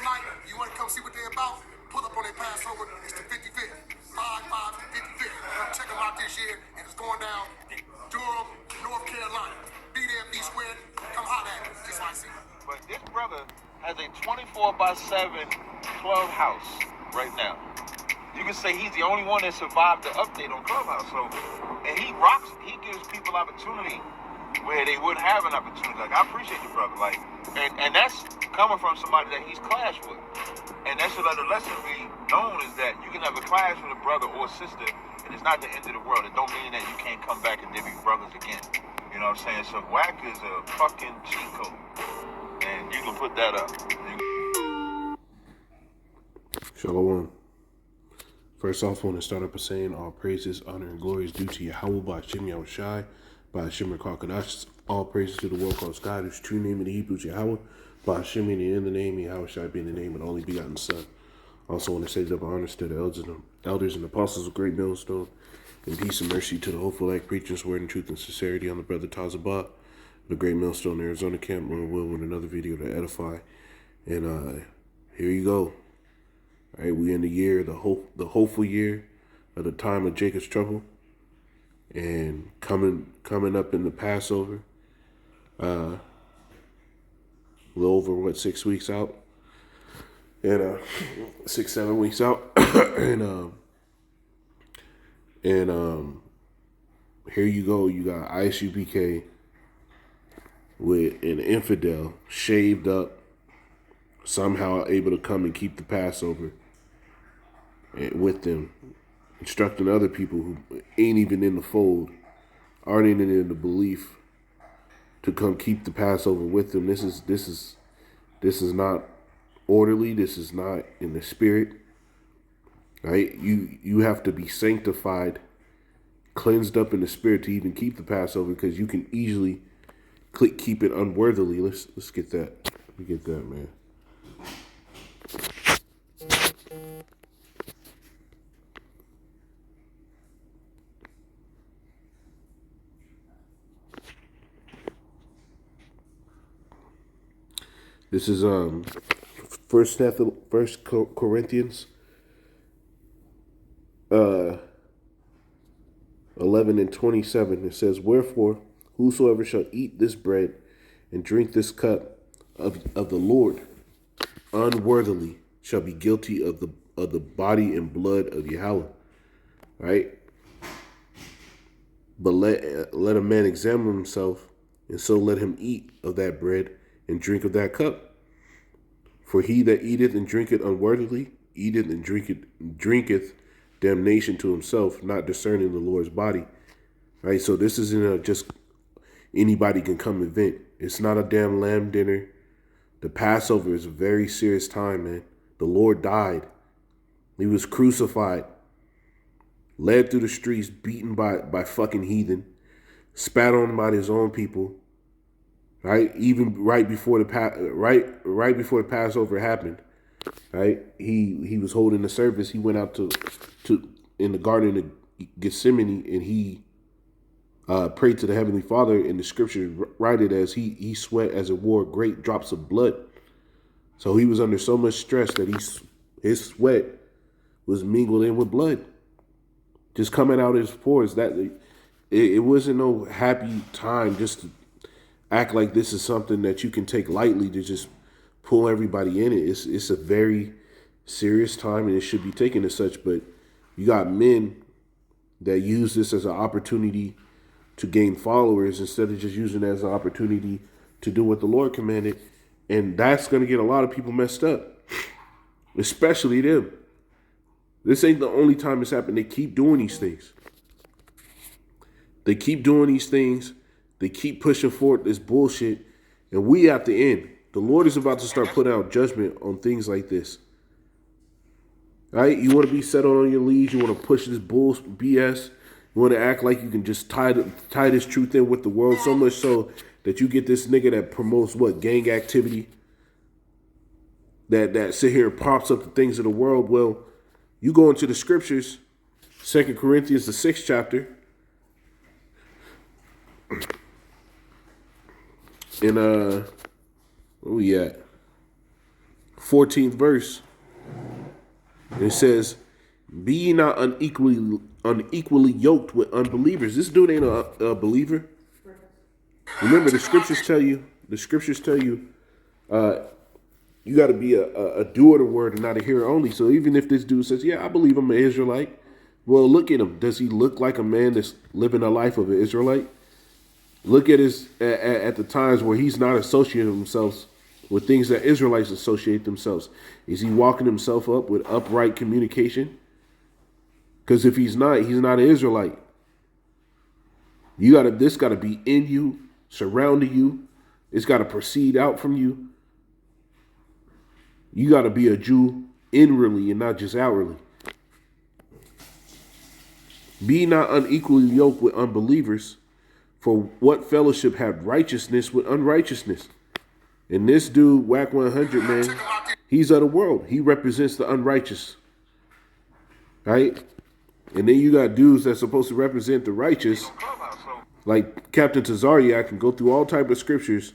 tonight, you want to come see what they're about? Pull up on their Passover. It's the 55th. 55th. Come check them out this year, and it's going down in Durham, North Carolina. Be there, be square. Come holler at us. Just like see. But this brother has a 24/7 clubhouse right now. You can say he's the only one that survived the update on Clubhouse. So, and he rocks. He gives people opportunity where they wouldn't have an opportunity. Like, I appreciate the brother. Like, and that's coming from somebody that he's clashed with. And that should let the lesson be known is that you can have a clash with a brother or sister, and it's not the end of the world. It don't mean that you can't come back and they be brothers again. You know what I'm saying? So wack is a fucking cheat code, and you can put that up. Shalom. First off, I want to start up by saying all praises, honor, and glory is due to Yahweh, by Hashem Yahushai, by Hashem Kakadash. All praises to the one called God, whose true name in the Hebrew is Yahweh, by Hashem in the name, Yahushai being the name of the only begotten Son. Also want to say double honors to the elders and apostles of Great Millstone, and peace and mercy to the hopeful elect preachers, word and truth and sincerity on the brother Tazabah, the Great Millstone, Arizona camp, Lord will, with another video to edify. And here you go. All right, we in the year, the hopeful year of the time of Jacob's trouble, and coming up in the Passover, a little over 6 weeks out, and 6-7 weeks out, and here you go. You got ISUPK with an infidel shaved up, somehow able to come and keep the Passover with them, instructing other people who ain't even in the fold, aren't even in the belief, to come keep the Passover with them. This is not orderly. This is not in the spirit. Right? You have to be sanctified, cleansed up in the spirit to even keep the Passover, because you can easily keep it unworthily. Let's get that. Let me get that, man. This is First Corinthians 11:27. It says, "Wherefore, whosoever shall eat this bread and drink this cup of the Lord unworthily shall be guilty of the body and blood of Yahweh." Right? But let a man examine himself, and so let him eat of that bread and drink of that cup. For he that eateth and drinketh unworthily eateth and drinketh damnation to himself, not discerning the Lord's body. Right? So this isn't just anybody can come event. It's not a damn lamb dinner. The Passover is a very serious time, man. The Lord died. He was crucified, led through the streets, beaten by fucking heathen, spat on by his own people. Right, even right before the Passover happened, right? He was holding the service. He went out to in the Garden of Gethsemane, and he prayed to the Heavenly Father. And the scriptures write it as he sweat as it wore great drops of blood. So he was under so much stress that his sweat was mingled in with blood, just coming out of his pores. That it wasn't no happy time just to act like this is something that you can take lightly, to just pull everybody in it. It's a very serious time, and it should be taken as such. But you got men that use this as an opportunity to gain followers instead of just using it as an opportunity to do what the Lord commanded. And that's going to get a lot of people messed up, especially them. This ain't the only time it's happened. They keep doing these things. They keep doing these things. They keep pushing forward this bullshit, and we at the end. The Lord is about to start putting out judgment on things like this. Right? You want to be settled on your leads. You want to push this BS. You want to act like you can just tie this truth in with the world, so much so that you get this nigga that promotes gang activity, that sit here and props up the things of the world. Well, you go into the scriptures, 2 Corinthians, the 6th chapter, and where we at? 14th verse. And it says, "Be ye not unequally yoked with unbelievers." This dude ain't a believer. Remember, the scriptures tell you. You got to be a doer of the word and not a hearer only. So even if this dude says, "Yeah, I believe I'm an Israelite," well, look at him. Does he look like a man that's living a life of an Israelite? Look at at the times where he's not associating himself with things that Israelites associate themselves. Is he walking himself up with upright communication? Because if he's not an Israelite. This got to be in you, surrounding you. It's got to proceed out from you. You got to be a Jew inwardly and not just outwardly. Be not unequally yoked with unbelievers, for what fellowship have righteousness with unrighteousness? And this dude, wack100, man, he's of the world. He represents the unrighteous. Right? And then you got dudes that's supposed to represent the righteous, like Captain Tazariak, can go through all type of scriptures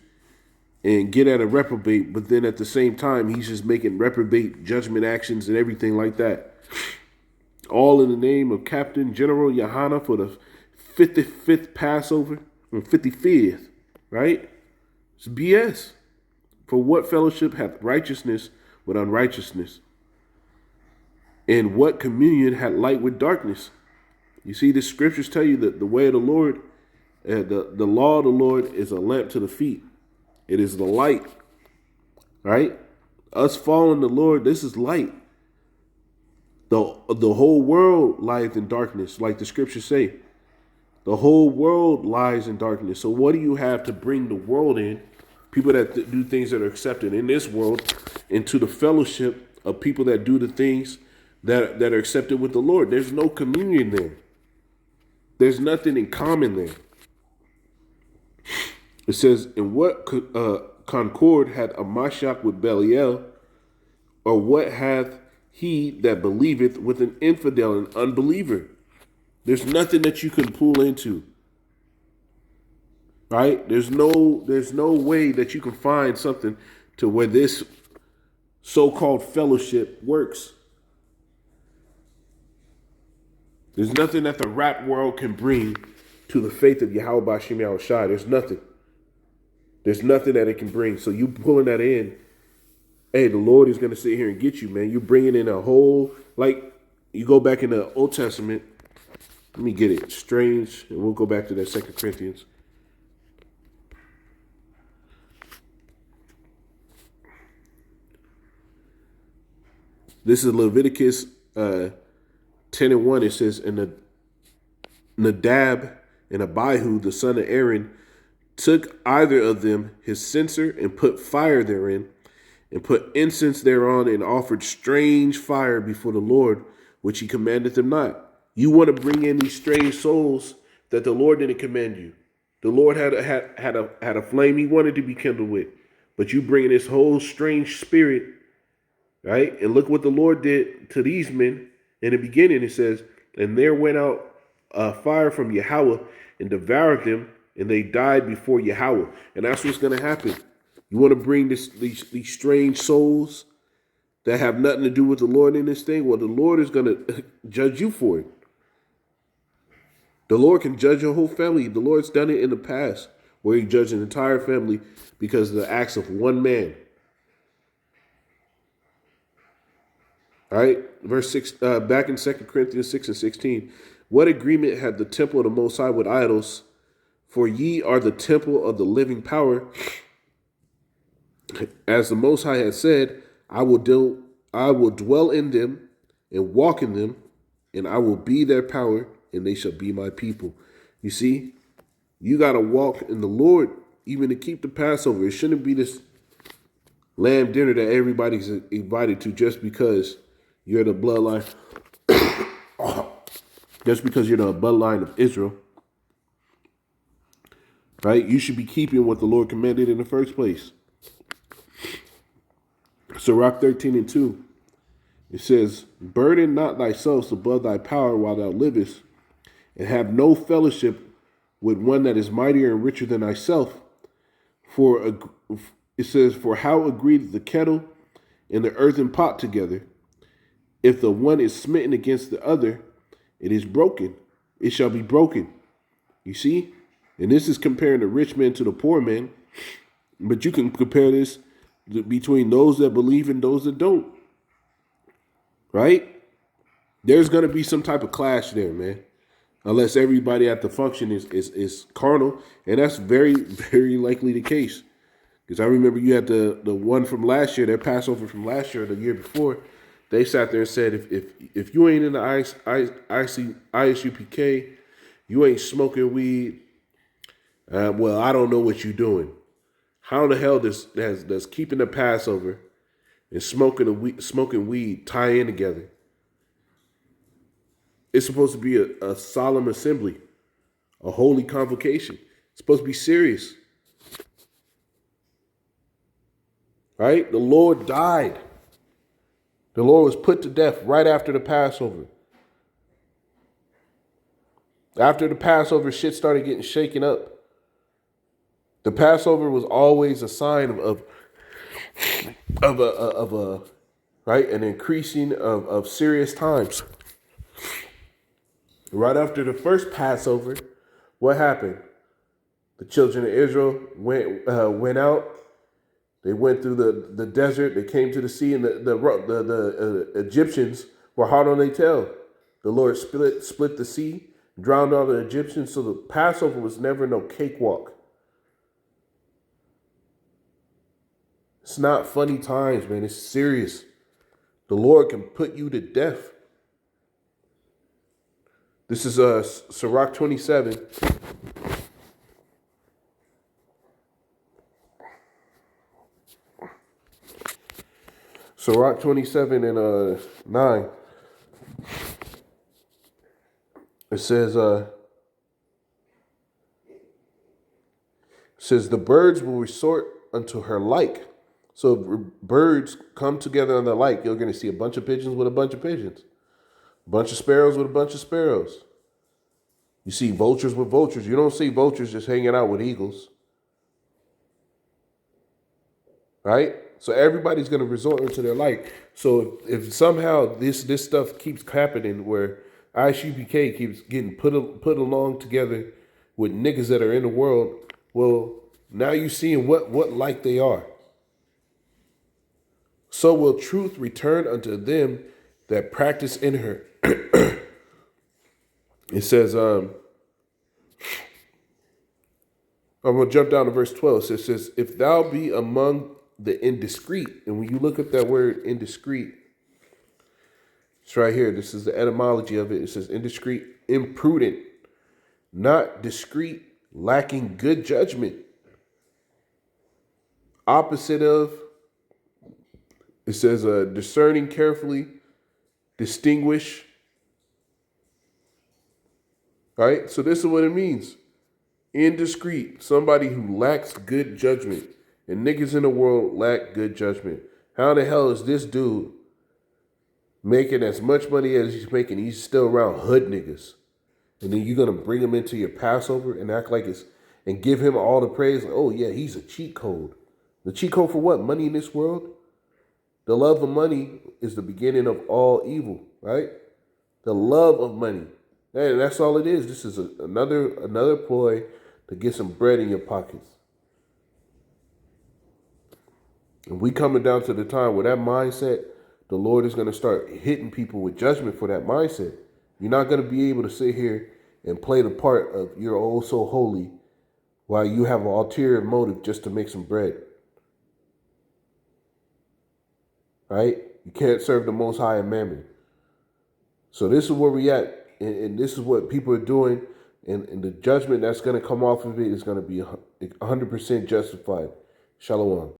and get at a reprobate, but then at the same time, he's just making reprobate judgment actions and everything like that. All in the name of Captain General Yohana for the 55th Passover, or 55th, right? It's BS. For what fellowship hath righteousness with unrighteousness? And what communion hath light with darkness? You see, the scriptures tell you that the way of the Lord, the law of the Lord is a lamp to the feet. It is the light, right? Us following the Lord, this is light. The whole world lies in darkness, like the scriptures say. The whole world lies in darkness. So what do you have to bring the world in? People that do things that are accepted in this world into the fellowship of people that do the things that are accepted with the Lord. There's no communion there. There's nothing in common there. It says, "In what concord hath a Mashiach with Belial, or what hath he that believeth with an infidel and unbeliever?" There's nothing that you can pull into. Right? There's no way that you can find something to where this so-called fellowship works. There's nothing that the rap world can bring to the faith of Yahweh Bashim Yahushai. There's nothing. There's nothing that it can bring. So you pulling that in, hey, the Lord is going to sit here and get you, man. You're bringing in a whole, like, you go back in the Old Testament. Let me get it strange, and we'll go back to that 2 Corinthians. This is Leviticus 10:1. It says, "And Nadab and Abihu, the son of Aaron, took either of them his censer and put fire therein, and put incense thereon, and offered strange fire before the Lord, which he commanded them not." You want to bring in these strange souls that the Lord didn't command you. The Lord had a flame he wanted to be kindled with, but you bringing this whole strange spirit, right? And look what the Lord did to these men. In the beginning, it says, "And there went out a fire from Yahweh and devoured them, and they died before Yahweh." And that's what's going to happen. You want to bring these strange souls that have nothing to do with the Lord in this thing? Well, the Lord is going to judge you for it. The Lord can judge your whole family. The Lord's done it in the past, where he judged an entire family because of the acts of one man. All right, verse 6, back in 2 Corinthians 6:16. "What agreement had the temple of the Most High with idols? For ye are the temple of the living power. As the Most High has said, I will dwell in them and walk in them, and I will be their power, and they shall be my people." You see, you got to walk in the Lord even to keep the Passover. It shouldn't be this lamb dinner that everybody's invited to just because you're the bloodline, just because you're the bloodline of Israel. Right? You should be keeping what the Lord commanded in the first place. Sirach 13:2. It says, "Burden not thyself above thy power while thou livest, and have no fellowship with one that is mightier and richer than thyself. For it says, for how agreed the kettle in the earthen pot together. If the one is smitten against the other, it is broken. It shall be broken. You see? And this is comparing the rich man to the poor man. But you can compare this between those that believe and those that don't. Right? There's going to be some type of clash there, man. Unless everybody at the function is carnal. And that's very, very likely the case. Because I remember you had the one from last year, their Passover from last year or the year before. They sat there and said, if you ain't in the ISUPK, you ain't smoking weed, well, I don't know what you're doing. How the hell does keeping the Passover and smoking weed tie in together? It's supposed to be a solemn assembly, a holy convocation. It's supposed to be serious. Right? The Lord died. The Lord was put to death right after the Passover. After the Passover, shit started getting shaken up. The Passover was always a sign of a right, an increasing of serious times. Right after the first Passover, what happened? The children of Israel went out. They went through the desert. They came to the sea, and the Egyptians were hot on their tail. The Lord split the sea, drowned all the Egyptians. So the Passover was never no cakewalk. It's not funny times, man. It's serious. The Lord can put you to death. This is Sirach 27. Sirach 27 and 9. It says, the birds will resort unto her like. So if birds come together on the like, you're going to see a bunch of pigeons with a bunch of pigeons. A bunch of sparrows with a bunch of sparrows. You see vultures with vultures. You don't see vultures just hanging out with eagles. Right? So everybody's going to resort into their like. So if somehow this stuff keeps happening where ISUPK keeps getting put along together with niggas that are in the world, well, now you're seeing what like they are. So will truth return unto them that practice in her. It says, I'm going to jump down to verse 12. It says, if thou be among the indiscreet, and when you look at that word indiscreet, it's right here. This is the etymology of it. It says indiscreet, imprudent, not discreet, lacking good judgment. Opposite of, it says discerning carefully, distinguish. Right? So this is what it means. Indiscreet, somebody who lacks good judgment. And niggas in the world lack good judgment. How the hell is this dude making as much money as he's making? He's still around hood niggas. And then you're going to bring him into your Passover and act like it's, and give him all the praise. Like, oh yeah, he's a cheat code. The cheat code for what? Money in this world? The love of money is the beginning of all evil, right? The love of money. And that's all it is. This is another ploy to get some bread in your pockets. And we coming down to the time where that mindset, the Lord is going to start hitting people with judgment for that mindset. You're not going to be able to sit here and play the part of you're oh so holy while you have an ulterior motive just to make some bread. Right? You can't serve the Most High and Mammon. So this is where we at. And this is what people are doing. And the judgment that's going to come off of it is going to be 100% justified. Shalom.